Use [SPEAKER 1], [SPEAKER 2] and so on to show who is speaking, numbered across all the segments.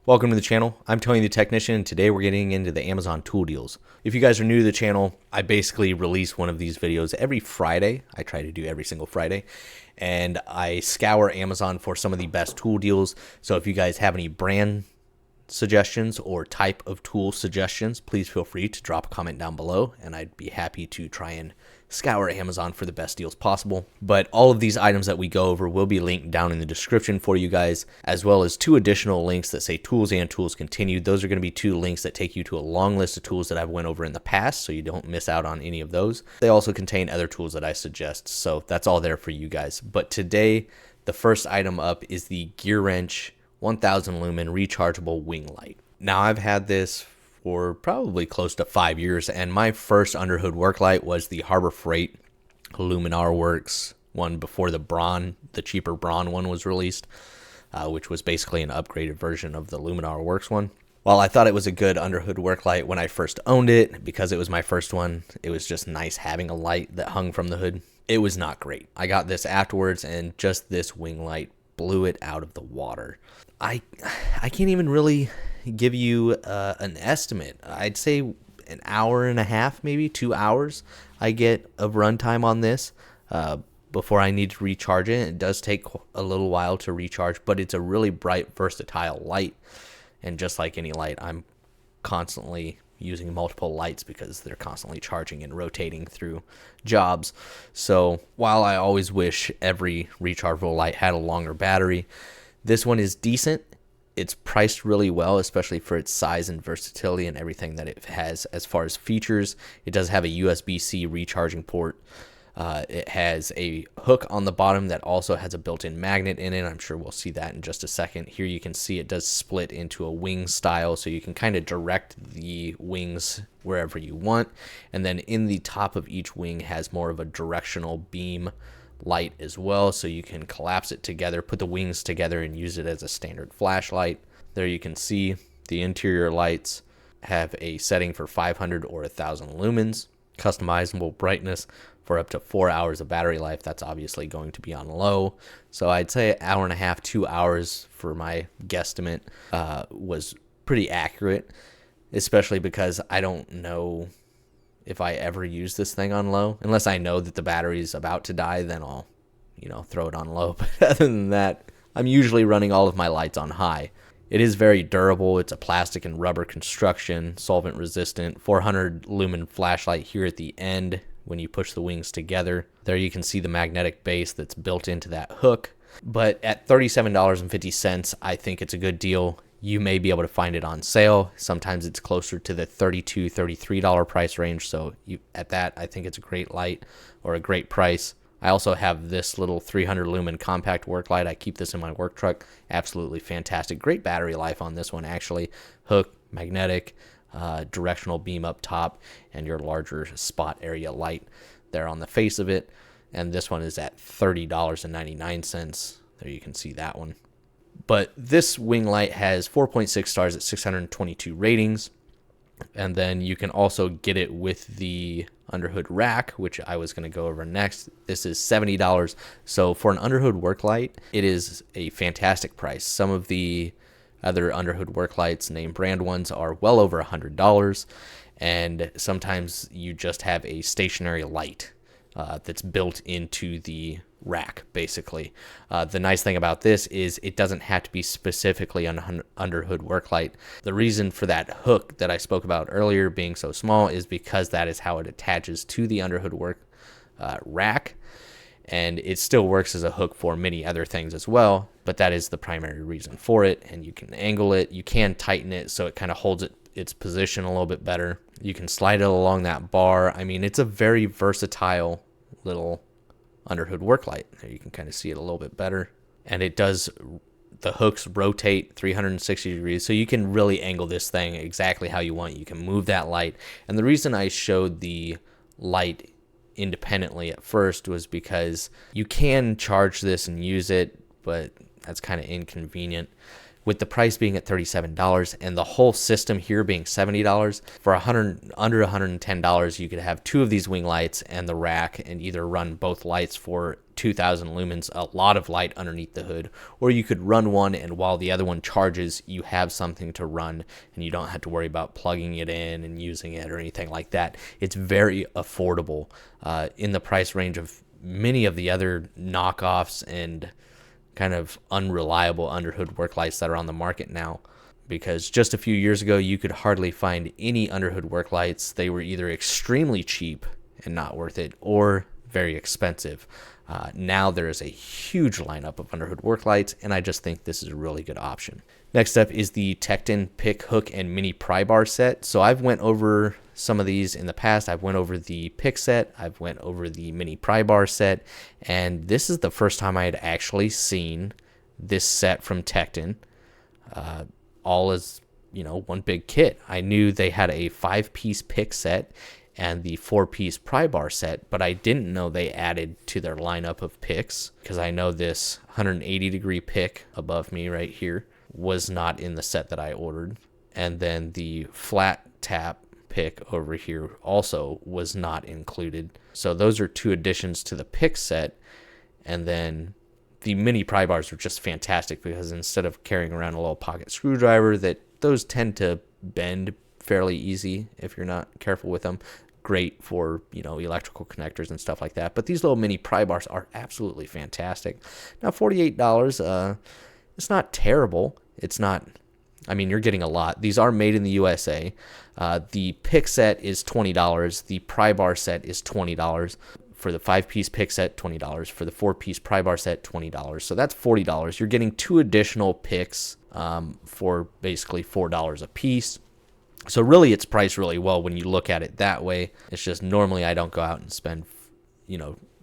[SPEAKER 1] Welcome to the channel. I'm Tony the Technician, and today we're getting into the Amazon tool deals. If you guys are new to the channel, I basically release one of these videos every Friday. I try to do every single Friday, and I scour Amazon for some of the best tool deals. So if you guys have any brand suggestions or type of tool suggestions, please feel free to drop a comment down below, and I'd be happy to try and scour Amazon for the best deals possible. But all of these items that we go over will be linked down in the description for you guys, as well as two additional links that say tools and tools continued. Those are going to be two links that take you to a long list of tools that I've went over in the past, so you don't miss out on any of those. They also contain other tools that I suggest, so that's all there for you guys. But today, the first item up is the Gearwrench 1000 lumen rechargeable wing light. Now, I've had this for probably close to 5 years, and my first underhood work light was the Harbor Freight Luminar Works one before the cheaper Braun one was released, which was basically an upgraded version of the Luminar Works one. While I thought it was a good underhood work light when I first owned it, because it was my first one, it was just nice having a light that hung from the hood. It was not great. I got this afterwards, and just this wing light blew it out of the water. I can't even really give you an estimate. I'd say an hour and a half, maybe 2 hours I get of runtime on this before I need to recharge it. It does take a little while to recharge, but it's a really bright, versatile light. And just like any light, I'm constantly using multiple lights because they're constantly charging and rotating through jobs. So while I always wish every rechargeable light had a longer battery, this one is decent. It's priced really well, especially for its size and versatility and everything that it has as far as features. It does have a USB-C recharging port. It has a hook on the bottom that also has a built-in magnet in it. I'm sure we'll see that in just a second. Here you can see it does split into a wing style, so you can kind of direct the wings wherever you want. And then in the top of each wing has more of a directional beam light as well, so you can collapse it together, put the wings together, and use it as a standard flashlight. There you can see the interior lights have a setting for 500 or 1000 lumens, customizable brightness for up to 4 hours of battery life. That's obviously going to be on low, so I'd say an hour and a half, 2 hours for my guesstimate was pretty accurate, especially because I don't know if I ever use this thing on low. Unless I know that the battery's about to die, then I'll, throw it on low. But other than that, I'm usually running all of my lights on high. It is very durable. It's a plastic and rubber construction, solvent resistant, 400 lumen flashlight here at the end when you push the wings together. There you can see the magnetic base that's built into that hook. But at $37.50, I think it's a good deal. You may be able to find it on sale. Sometimes it's closer to the $32, $33 price range. So at that, I think it's a great light or a great price. I also have this little 300 lumen compact work light. I keep this in my work truck. Absolutely fantastic. Great battery life on this one, actually. Hook, magnetic, directional beam up top, and your larger spot area light there on the face of it. And this one is at $30.99. There you can see that one. But this wing light has 4.6 stars at 622 ratings. And then you can also get it with the Underhood Rack, which I was going to go over next. This is $70. So for an Underhood work light, it is a fantastic price. Some of the other Underhood work lights, name brand ones, are well over $100. And sometimes you just have a stationary light that's built into the rack, basically. The nice thing about this is it doesn't have to be specifically an underhood work light. The reason for that hook that I spoke about earlier being so small is because that is how it attaches to the underhood work rack, and it still works as a hook for many other things as well, but that is the primary reason for it. And you can angle it, you can tighten it so it kind of holds its position a little bit better. You can slide it along that bar. I mean, it's a very versatile little underhood work light. There you can kind of see it a little bit better. And it does, the hooks rotate 360 degrees, so you can really angle this thing exactly how you want. You can move that light. And the reason I showed the light independently at first was because you can charge this and use it, but that's kind of inconvenient. With the price being at $37 and the whole system here being $70, for under $110, you could have two of these wing lights and the rack and either run both lights for 2000 lumens, a lot of light underneath the hood, or you could run one, and while the other one charges, you have something to run and you don't have to worry about plugging it in and using it or anything like that. It's very affordable in the price range of many of the other knockoffs and kind of unreliable underhood work lights that are on the market now. Because just a few years ago, you could hardly find any underhood work lights. They were either extremely cheap and not worth it, or very expensive. Now there is a huge lineup of underhood work lights, and I just think this is a really good option. Next up is the Tekton pick, hook, and mini pry bar set. So I've went over some of these in the past. I've went over the pick set, I've went over the mini pry bar set, and this is the first time I had actually seen this set from Tekton. All as, one big kit. I knew they had a 5-piece pick set and the 4-piece pry bar set, but I didn't know they added to their lineup of picks, because I know this 180-degree pick above me right here was not in the set that I ordered. And then the flat tap pick over here also was not included. So those are 2 additions to the pick set. And then the mini pry bars are just fantastic, because instead of carrying around a little pocket screwdriver, those tend to bend fairly easy if you're not careful with them. Great for, electrical connectors and stuff like that. But these little mini pry bars are absolutely fantastic. Now, $48, it's not terrible. It's not, you're getting a lot. These are made in the USA. The pick set is $20. The pry bar set is $20. For the 5-piece pick set, $20. For the 4-piece pry bar set, $20. So that's $40. You're getting 2 additional picks for basically $4 a piece. So really, it's priced really well when you look at it that way. It's just normally I don't go out and spend,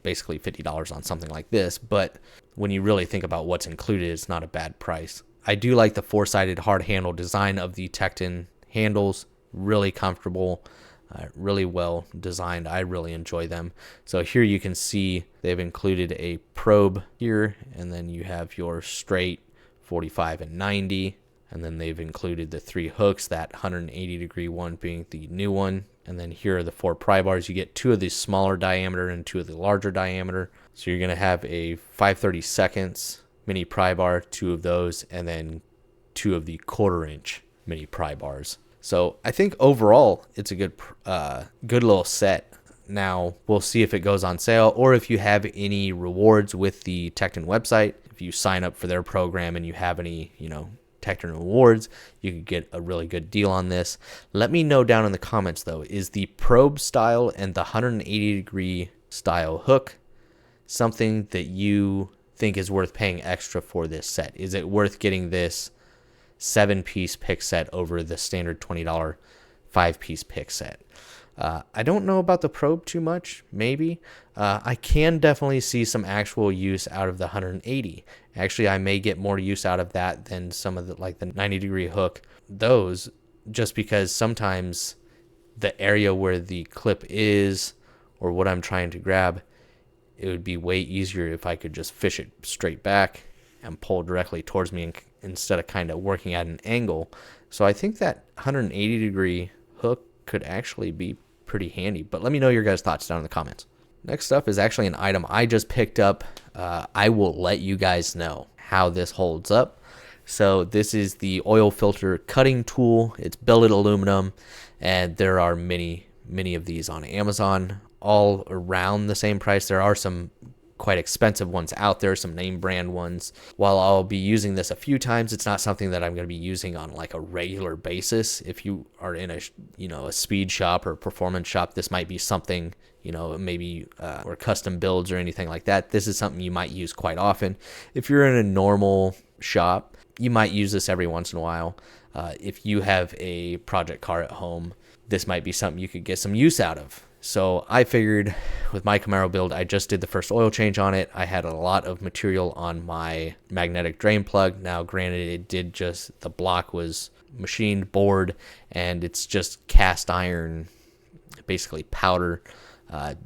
[SPEAKER 1] basically $50 on something like this. But when you really think about what's included, it's not a bad price. I do like the 4-sided hard handle design of the Tekton handles. Really comfortable. Really well designed. I really enjoy them. So here you can see they've included a probe here, and then you have your straight 45 and 90, and then they've included the 3 hooks, that 180-degree one being the new one, and then here are the 4 pry bars. You get 2 of the smaller diameter and 2 of the larger diameter. So you're going to have a 5/32 mini pry bar, 2 of those, and then 2 of the 1/4-inch mini pry bars. So I think overall it's a good little set. Now we'll see if it goes on sale, or if you have any rewards with the Tekton website. If you sign up for their program and you have any, Tekton rewards, you could get a really good deal on this. Let me know down in the comments though, is the probe style and the 180-degree style hook something that you think is worth paying extra for this set? Is it worth getting this 7-piece pick set over the standard $20 5-piece pick set? I don't know about the probe too much. Maybe I can definitely see some actual use out of the 180. Actually, I may get more use out of that than some of the 90-degree hook. Those, just because sometimes the area where the clip is, or what I'm trying to grab, it would be way easier if I could just fish it straight back and pull directly towards me, instead of kind of working at an angle. So I think that 180-degree hook could actually be pretty handy. But let me know your guys' thoughts down in the comments. Next up is actually an item I just picked up. I will let you guys know how this holds up. So this is the oil filter cutting tool. It's billet aluminum, and there are many of these on Amazon, all around the same price. There are some quite expensive ones out there, some name brand ones. While I'll be using this a few times, it's not something that I'm going to be using on a regular basis. If you are in a speed shop or performance shop, this might be something, maybe or custom builds or anything like that. This is something you might use quite often. If you're in a normal shop, you might use this every once in a while. If you have a project car at home, this might be something you could get some use out of. So I figured with my Camaro build, I just did the first oil change on it. I had a lot of material on my magnetic drain plug. Now, granted, the block was machined, bored, and it's just cast iron, basically powder.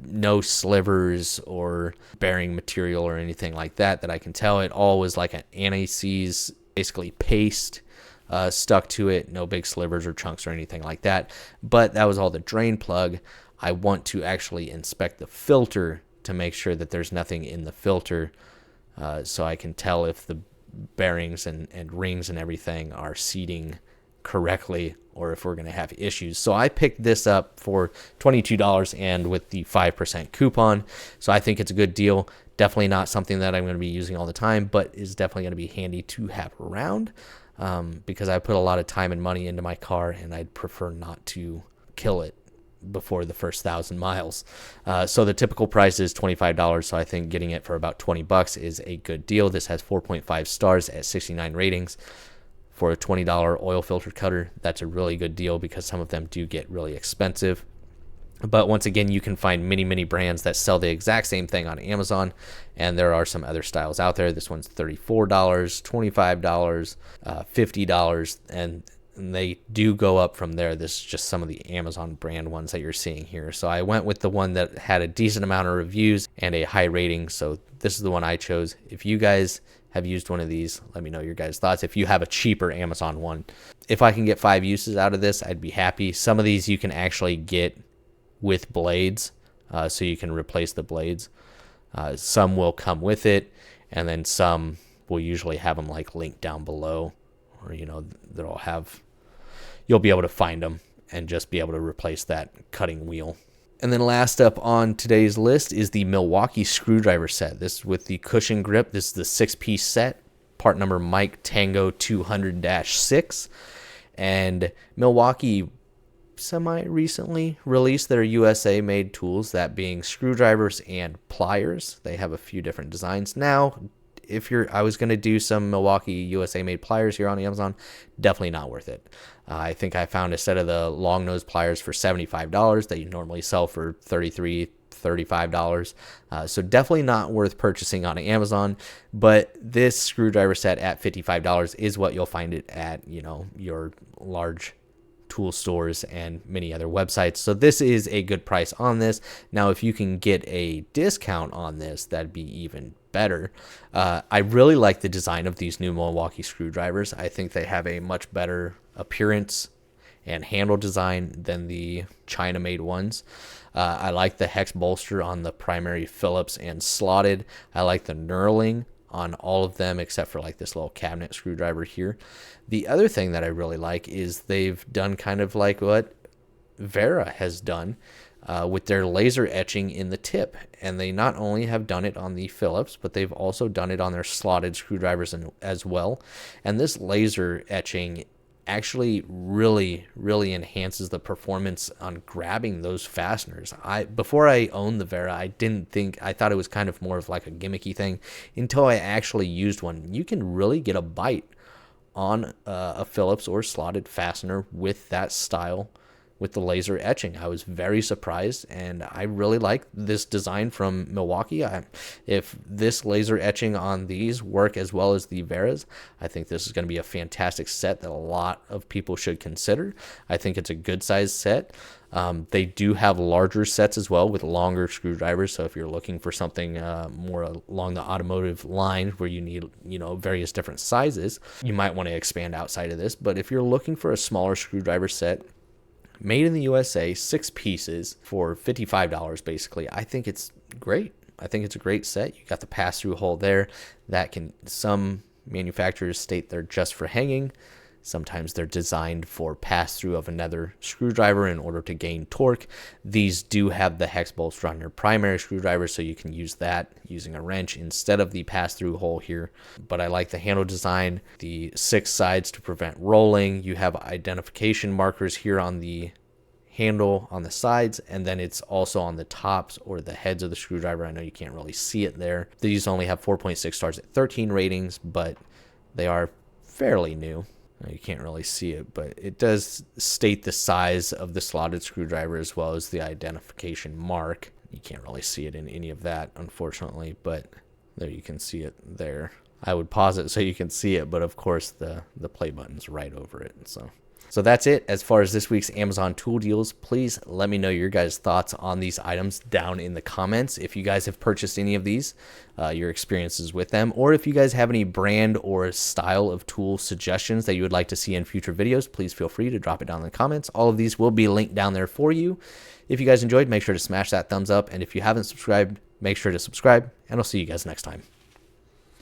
[SPEAKER 1] No slivers or bearing material or anything like that I can tell. It all was like an anti-seize, basically paste stuck to it. No big slivers or chunks or anything like that. But that was all the drain plug. I want to actually inspect the filter to make sure that there's nothing in the filter, so I can tell if the bearings and rings and everything are seating correctly or if we're going to have issues. So I picked this up for $22 and with the 5% coupon. So I think it's a good deal. Definitely not something that I'm going to be using all the time, but is definitely going to be handy to have around, because I put a lot of time and money into my car and I'd prefer not to kill it before the first 1,000 miles. So the typical price is $25. So I think getting it for about $20 is a good deal. This has 4.5 stars at 69 ratings. For a $20 oil filter cutter, that's a really good deal because some of them do get really expensive. But once again, you can find many brands that sell the exact same thing on Amazon, and there are some other styles out there. This one's $34, $25, $50, and they do go up from there. This is just some of the Amazon brand ones that you're seeing here. So I went with the one that had a decent amount of reviews and a high rating, so this is the one I chose. If you guys have used one of these, let me know your guys' thoughts. If you have a cheaper Amazon one, if I can get 5 uses out of this, I'd be happy. Some of these you can actually get with blades, so you can replace the blades. Some will come with it, and then some will usually have them like linked down below, or they'll have, you'll be able to find them and just be able to replace that cutting wheel. And then last up on today's list is the Milwaukee Screwdriver Set. This is with the cushion grip. This is the 6-piece set, part number Mike Tango 200-6. And Milwaukee semi-recently released their USA-made tools, that being screwdrivers and pliers. They have a few different designs. Now, I was going to do some Milwaukee USA-made pliers here on Amazon, definitely not worth it. I think I found a set of the long nose pliers for $75 that you normally sell for $33, $35. So definitely not worth purchasing on Amazon. But this screwdriver set at $55 is what you'll find it at, your large tool stores and many other websites. So this is a good price on this. Now, if you can get a discount on this, that'd be even better. I really like the design of these new Milwaukee screwdrivers. I think they have a much better appearance and handle design than the China-made ones. I like the hex bolster on the primary Phillips and slotted. I like the knurling on all of them except for like this little cabinet screwdriver here. The other thing that I really like is they've done kind of like what Vera has done with their laser etching in the tip. And they not only have done it on the Phillips, but they've also done it on their slotted screwdrivers as well. And this laser etching actually really enhances the performance on grabbing those fasteners. Before I owned the Vera, I thought it was kind of more of like a gimmicky thing until I actually used one. You can really get a bite on a Phillips or slotted fastener with that style, with the laser etching. I was very surprised, and I really like this design from Milwaukee. If this laser etching on these work as well as the Veras, I think this is going to be a fantastic set that a lot of people should consider. I think it's a good size set. They do have larger sets as well with longer screwdrivers. So if you're looking for something more along the automotive line where you need, various different sizes, you might want to expand outside of this. But if you're looking for a smaller screwdriver set, made in the USA, 6 pieces for $55 basically, I think it's great. I think it's a great set. You got the pass-through hole there. Some manufacturers state they're just for hanging. Sometimes they're designed for pass-through of another screwdriver in order to gain torque. These do have the hex bolster on your primary screwdriver, so you can use that using a wrench instead of the pass-through hole here. But I like the handle design, the 6 sides to prevent rolling. You have identification markers here on the handle on the sides, and then it's also on the tops or the heads of the screwdriver. I know you can't really see it there. These only have 4.6 stars at 13 ratings, but they are fairly new. You can't really see it, but it does state the size of the slotted screwdriver as well as the identification mark. You can't really see it in any of that, unfortunately, but there you can see it there. I would pause it so you can see it, but of course the play button's right over it. So that's it as far as this week's Amazon tool deals. Please let me know your guys' thoughts on these items down in the comments. If you guys have purchased any of these, your experiences with them, or if you guys have any brand or style of tool suggestions that you would like to see in future videos, please feel free to drop it down in the comments. All of these will be linked down there for you. If you guys enjoyed, make sure to smash that thumbs up. And if you haven't subscribed, make sure to subscribe, and I'll see you guys next time.